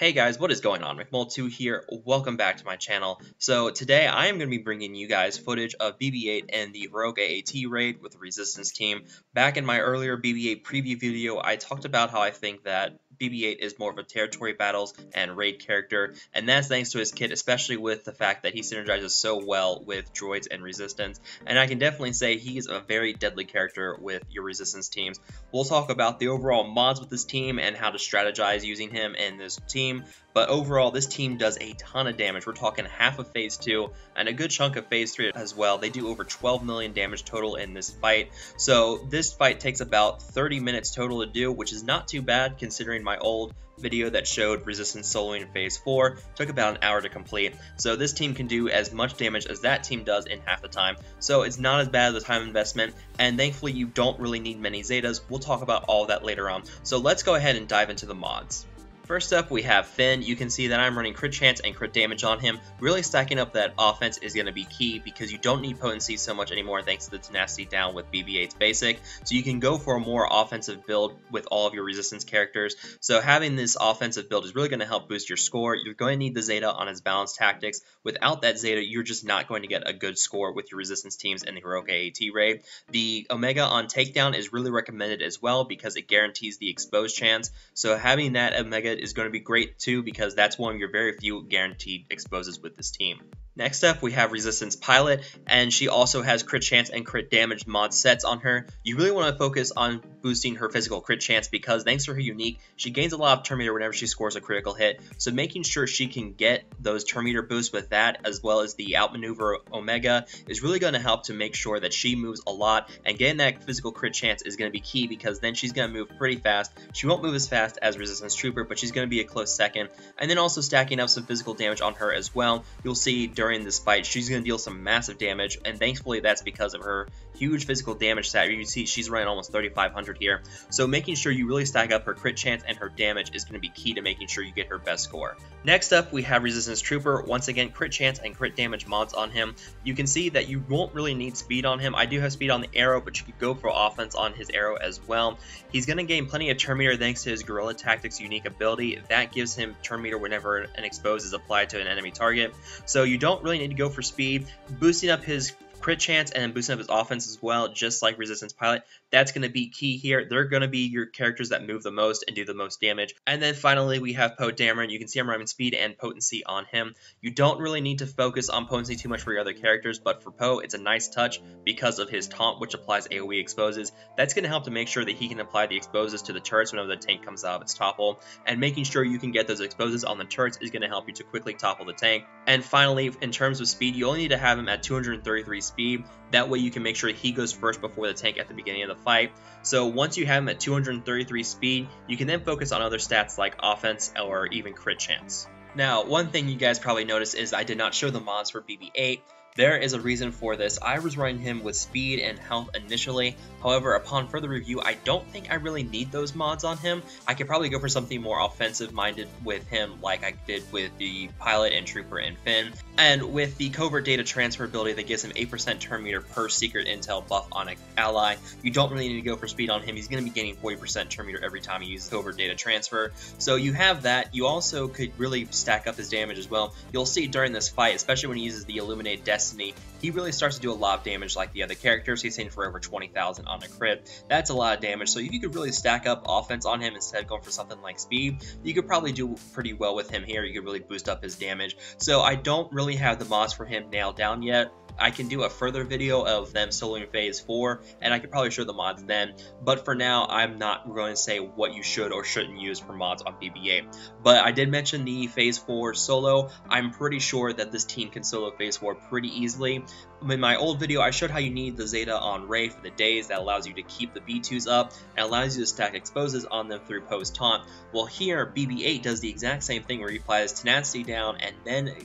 Hey guys, what is going on? McMole2 here. Welcome back to my channel. So today I am going to be bringing you guys footage of BB8 and the Rogue AAT raid with the Resistance team. Back in my earlier BB8 preview video, I talked about how I think that BB8 is more of a territory battles and raid character, and that's thanks to his kit, especially with the fact that he synergizes so well with droids and resistance, and I can definitely say he's a very deadly character with your resistance teams. We'll talk about the overall mods with this team and how to strategize using him in this team, but overall this team does a ton of damage. We're talking half of phase 2 and a good chunk of phase 3 as well. They do over 12 million damage total in this fight, so this fight takes about 30 minutes total to do, which is not too bad considering my old video that showed resistance soloing in phase 4 took about an hour to complete. So this team can do as much damage as that team does in half the time, so it's not as bad as the time investment, and thankfully you don't really need many Zetas. We'll talk about all that later on, so let's go ahead and dive into the mods. First up, we have Finn. You can see that I'm running crit chance and crit damage on him. Really stacking up that offense is going to be key because you don't need potency so much anymore thanks to the tenacity down with BB8's basic. So you can go for a more offensive build with all of your resistance characters. So having this offensive build is really going to help boost your score. You're going to need the Zeta on his balanced tactics. Without that Zeta, you're just not going to get a good score with your resistance teams in the Heroic AAT raid. The Omega on takedown is really recommended as well because it guarantees the exposed chance. So having that Omega is going to be great too because that's one of your very few guaranteed exposes with this team. Next up, we have Resistance Pilot, and she also has crit chance and crit damage mod sets on her. You really want to focus on boosting her physical crit chance because thanks to her unique, she gains a lot of turn meter whenever she scores a critical hit, so making sure she can get those turn meter boosts with that as well as the outmaneuver Omega is really going to help to make sure that she moves a lot, and getting that physical crit chance is going to be key because then she's going to move pretty fast. She won't move as fast as Resistance Trooper, but she's going to be a close second, and then also stacking up some physical damage on her as well. You'll see during this fight she's going to deal some massive damage, and thankfully that's because of her huge physical damage stat. You can see she's running almost 3,500 here, so making sure you really stack up her crit chance and her damage is going to be key to making sure you get her best score. Next up, we have Resistance Trooper. Once again, crit chance and crit damage mods on him. You can see that you won't really need speed on him. I do have speed on the arrow, but you could go for offense on his arrow as well. He's going to gain plenty of turn meter thanks to his Guerrilla Tactics unique ability. That gives him turn meter whenever an expose is applied to an enemy target, so you don't really need to go for speed. Boosting up his crit chance and boosting up his offense as well, just like Resistance Pilot, that's going to be key here. They're going to be your characters that move the most and do the most damage. And then finally, we have Poe Dameron. You can see I'm running speed and potency on him. You don't really need to focus on potency too much for your other characters, but for Poe, it's a nice touch because of his taunt, which applies AoE exposes. That's going to help to make sure that he can apply the exposes to the turrets whenever the tank comes out of its topple, and making sure you can get those exposes on the turrets is going to help you to quickly topple the tank. And finally, in terms of speed, you only need to have him at 233 speed. That way you can make sure he goes first before the tank at the beginning of the fight. So once you have him at 233 speed, you can then focus on other stats like offense or even crit chance. Now, one thing you guys probably noticed is I did not show the mods for BB8. There is a reason for this. I was running him with speed and health initially. However, upon further review, I don't think I really need those mods on him. I could probably go for something more offensive-minded with him like I did with the Pilot and Trooper and Finn. And with the Covert Data Transfer ability that gives him 8% turn meter per secret intel buff on an ally, you don't really need to go for speed on him. He's going to be gaining 40% turn meter every time he uses Covert Data Transfer. So you have that. You also could really stack up his damage as well. You'll see during this fight, especially when he uses the Illuminate Destiny, he really starts to do a lot of damage like the other characters. He's hitting for over 20,000 on a crit. That's a lot of damage, so if you could really stack up offense on him instead of going for something like speed, you could probably do pretty well with him here. You could really boost up his damage. So I don't really have the mods for him nailed down yet. I can do a further video of them soloing phase 4, and I could probably show the mods then, but for now, I'm not going to say what you should or shouldn't use for mods on BB8. But I did mention the phase 4 solo. I'm pretty sure that this team can solo phase 4 pretty easily. In my old video, I showed how you need the Zeta on Rey for the days. That allows you to keep the B2s up and allows you to stack exposes on them through post taunt. Well, here, BB8 does the exact same thing where he applies tenacity down and then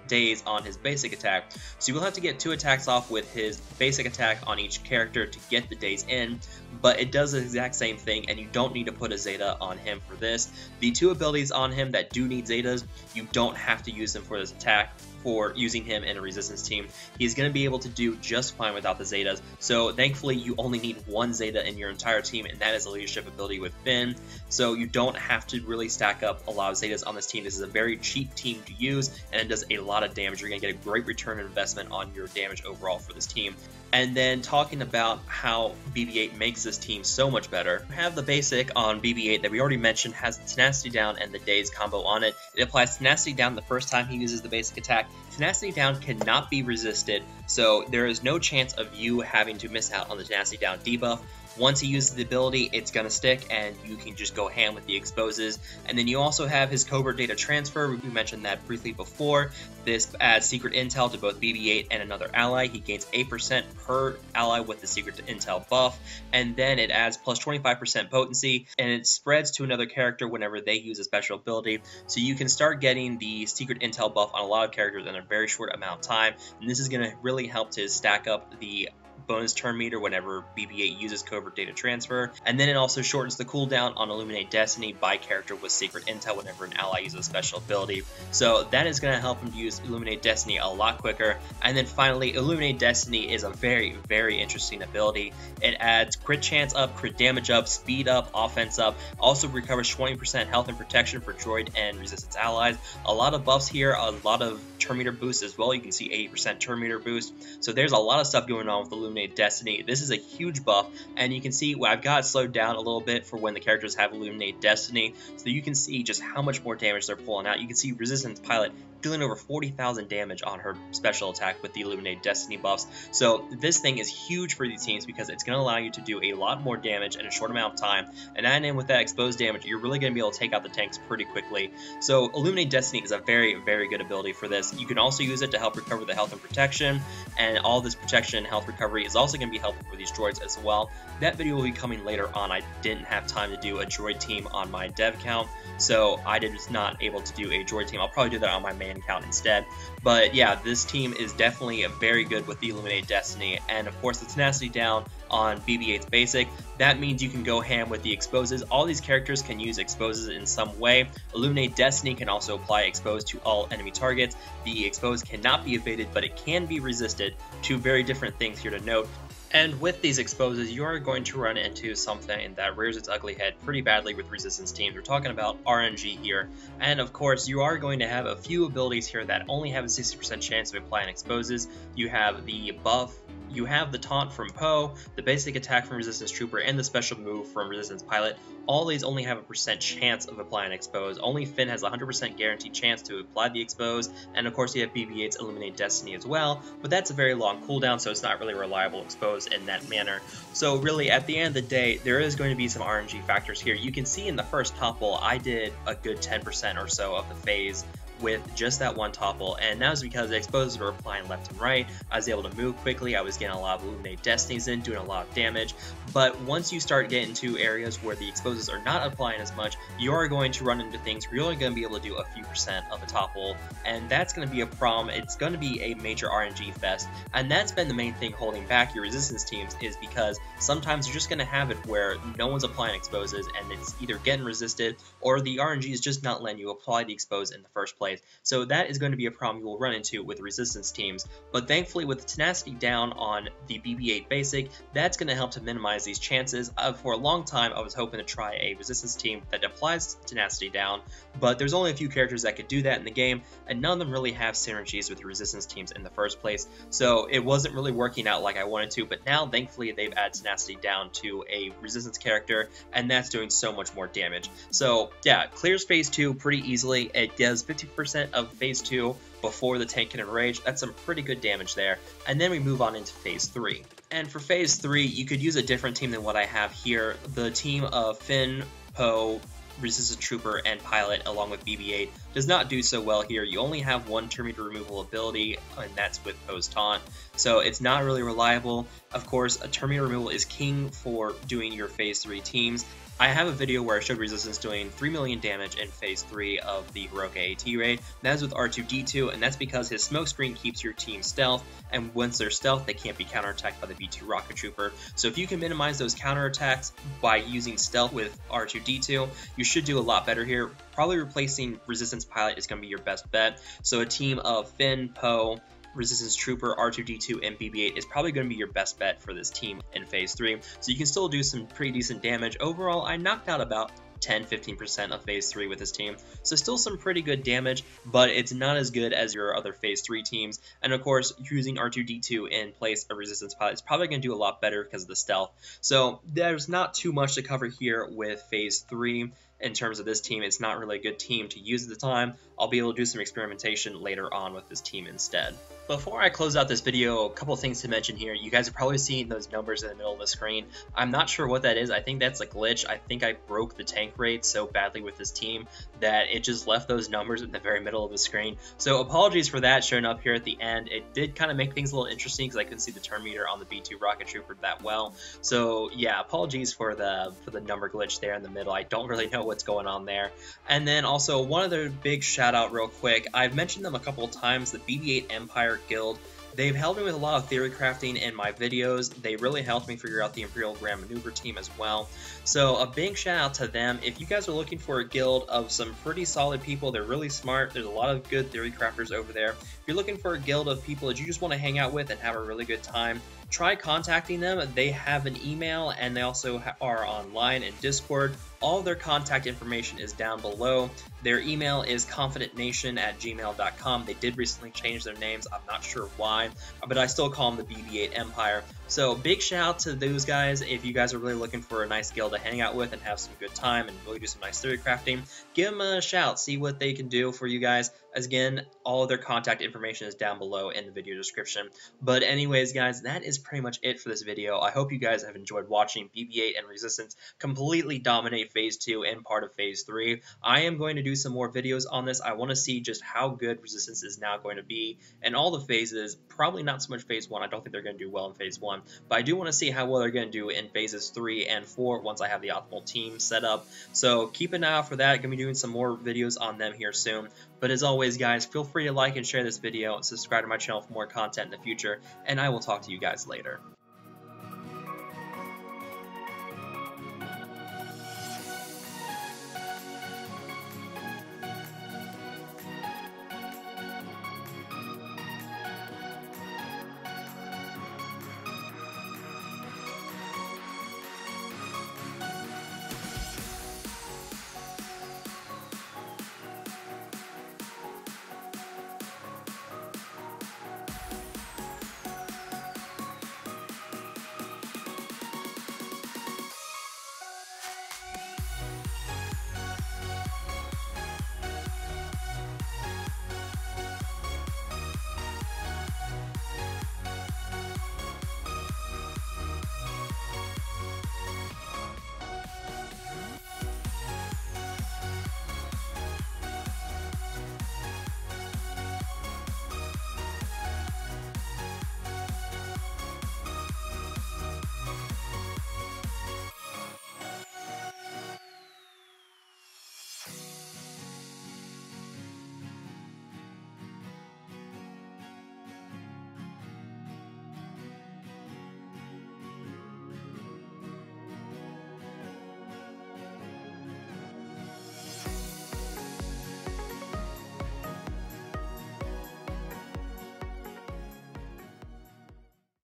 days on his basic attack, so you will have to get 2 attacks off with his basic attack on each character to get the days in, but it does the exact same thing and you don't need to put a Zeta on him for this. The 2 abilities on him that do need Zetas, you don't have to use them for this attack. for using him in a resistance team. He's going to be able to do just fine without the Zetas. So thankfully you only need one Zeta in your entire team, and that is a leadership ability with Finn. So you don't have to really stack up a lot of Zetas on this team. This is a very cheap team to use, and it does a lot of damage. You're going to get a great return on investment on your damage overall for this team. And then talking about how BB8 makes this team so much better, we have the basic on BB8 that we already mentioned has the Tenacity Down and the Daze combo on it. It applies Tenacity Down the first time he uses the basic attack. Tenacity Down cannot be resisted, so there is no chance of you having to miss out on the Tenacity Down debuff. Once he uses the ability, it's going to stick, and you can just go ham with the exposes. And then you also have his covert data transfer. We mentioned that briefly before. This adds secret intel to both BB8 and another ally. He gains 8% per ally with the secret intel buff, and then it adds plus 25% potency, and it spreads to another character whenever they use a special ability. So you can start getting the secret intel buff on a lot of characters in a very short amount of time, and this is going to really help to stack up the bonus turn meter whenever BB8 uses covert data transfer, and then it also shortens the cooldown on Illuminate Destiny by character with secret intel whenever an ally uses a special ability. So that is going to help him to use Illuminate Destiny a lot quicker. And then finally, Illuminate Destiny is a very, very interesting ability. It adds crit chance up, crit damage up, speed up, offense up, also recovers 20% health and protection for droid and resistance allies. A lot of buffs here, a lot of turn meter boost as well. You can see 80% turn meter boost. So there's a lot of stuff going on with Illuminate Destiny. This is a huge buff, and you can see I've got it slowed down a little bit for when the characters have Illuminate Destiny, so you can see just how much more damage they're pulling out. You can see Resistance Pilot dealing over 40,000 damage on her special attack with the Illuminate Destiny buffs. So this thing is huge for these teams because it's going to allow you to do a lot more damage in a short amount of time, and adding in with that exposed damage, you're really going to be able to take out the tanks pretty quickly. So Illuminate Destiny is a very, very good ability for this. You can also use it to help recover the health and protection, and all this protection and health recovery is also going to be helpful for these droids as well. That video will be coming later on. I didn't have time to do a droid team on my dev account, so I was not able to do a droid team. I'll probably do that on my main account instead. But yeah, this team is definitely very good with the Illuminate Destiny, and of course the Tenacity Down on BB8's basic. That means you can go ham with the exposes. All these characters can use exposes in some way. Illuminate Destiny can also apply expose to all enemy targets. The expose cannot be evaded, but it can be resisted. Two very different things here to note. And with these exposes, you are going to run into something that rears its ugly head pretty badly with resistance teams. We're talking about RNG here. And of course, you are going to have a few abilities here that only have a 60% chance of applying exposes. You have the buff, you have the taunt from Poe, the basic attack from Resistance Trooper, and the special move from Resistance Pilot. All these only have a % chance of applying expose. Only Finn has a 100% guaranteed chance to apply the expose, and of course you have BB8's Illuminate Destiny as well, but that's a very long cooldown, so it's not really reliable expose in that manner. So really, at the end of the day, there is going to be some RNG factors here. You can see in the first topple, I did a good 10% or so of the phase with just that one topple, and that was because the exposes were applying left and right. I was able to move quickly, I was getting a lot of Illuminate Destinies in, doing a lot of damage, but once you start getting to areas where the exposes are not applying as much, you are going to run into things where you're only going to be able to do a few % of a topple, and that's going to be a problem. It's going to be a major RNG fest, and that's been the main thing holding back your resistance teams, is because sometimes you're just going to have it where no one's applying exposes, and it's either getting resisted, or the RNG is just not letting you apply the expose in the first place. So that is going to be a problem you will run into with resistance teams, but thankfully with the Tenacity Down on the BB8 basic, that's going to help to minimize these chances. For a long time I was hoping to try a resistance team that applies Tenacity Down, but there's only a few characters that could do that in the game, and none of them really have synergies with the resistance teams in the first place, so it wasn't really working out like I wanted to. But now thankfully they've added Tenacity Down to a resistance character, and that's doing so much more damage. So yeah, clears phase 2 pretty easily. It does 50% of phase 2 before the tank can enrage. That's some pretty good damage there. And then we move on into phase 3. And for phase 3, you could use a different team than what I have here. The team of Finn, Poe, Resistance Trooper, and Pilot, along with BB8, does not do so well here. You only have one turn meter removal ability, and that's with Poe's taunt, so it's not really reliable. Of course, a turn meter removal is king for doing your phase 3 teams, I have a video where I showed Resistance doing 3 million damage in Phase 3 of the Heroic AT raid. That is with R2-D2, and that's because his smokescreen keeps your team stealth, and once they're stealth, they can't be counterattacked by the V2 Rocket Trooper. So if you can minimize those counterattacks by using stealth with R2-D2, you should do a lot better here. Probably replacing Resistance Pilot is going to be your best bet. So a team of Finn, Poe, Resistance Trooper, R2-D2, and BB8 is probably going to be your best bet for this team in Phase 3. So you can still do some pretty decent damage. Overall, I knocked out about 10-15% of Phase 3 with this team, so still some pretty good damage, but it's not as good as your other Phase 3 teams. And of course, using R2-D2 in place of Resistance Pilot is probably going to do a lot better because of the stealth. So there's not too much to cover here with Phase 3. In terms of this team, it's not really a good team to use at the time. I'll be able to do some experimentation later on with this team instead. Before I close out this video, a couple things to mention here. You guys are probably seeing those numbers in the middle of the screen. I'm not sure what that is. I think that's a glitch. I think I broke the tank rate so badly with this team that it just left those numbers in the very middle of the screen. So apologies for that showing up here at the end. It did kind of make things a little interesting because I couldn't see the turn meter on the B2 Rocket Trooper that well. So yeah, apologies for the number glitch there in the middle. I don't really know what's going on there. And then also one other big shout out real quick. I've mentioned them a couple of times, the BB8 Empire guild. They've helped me with a lot of theory crafting in my videos. They really helped me figure out the Imperial Grand Maneuver team as well. So a big shout out to them. If you guys are looking for a guild of some pretty solid people, they're really smart. There's a lot of good theory crafters over there. If you're looking for a guild of people that you just want to hang out with and have a really good time, try contacting them. They have an email and they also are online in Discord. All of their contact information is down below. Their email is confidentnation@gmail.com. They did recently change their names. I'm not sure why, but I still call them the BB8 Empire. So big shout out to those guys. If you guys are really looking for a nice guild to hang out with and have some good time and really do some nice theory crafting, give them a shout. See what they can do for you guys. As again, all of their contact information is down below in the video description. But anyways, guys, that is pretty much it for this video. I hope you guys have enjoyed watching BB8 and Resistance completely dominate Phase 2 and part of Phase 3. I am going to do some more videos on this. I want to see just how good Resistance is now going to be in all the phases. Probably not so much Phase 1. I don't think they're going to do well in Phase 1. But I do want to see how well they're going to do in Phases 3 and 4 once I have the optimal team set up. So keep an eye out for that. I'm going to be doing some more videos on them here soon. But as always, guys, feel free to like and share this video and subscribe to my channel for more content in the future. And I will talk to you guys later.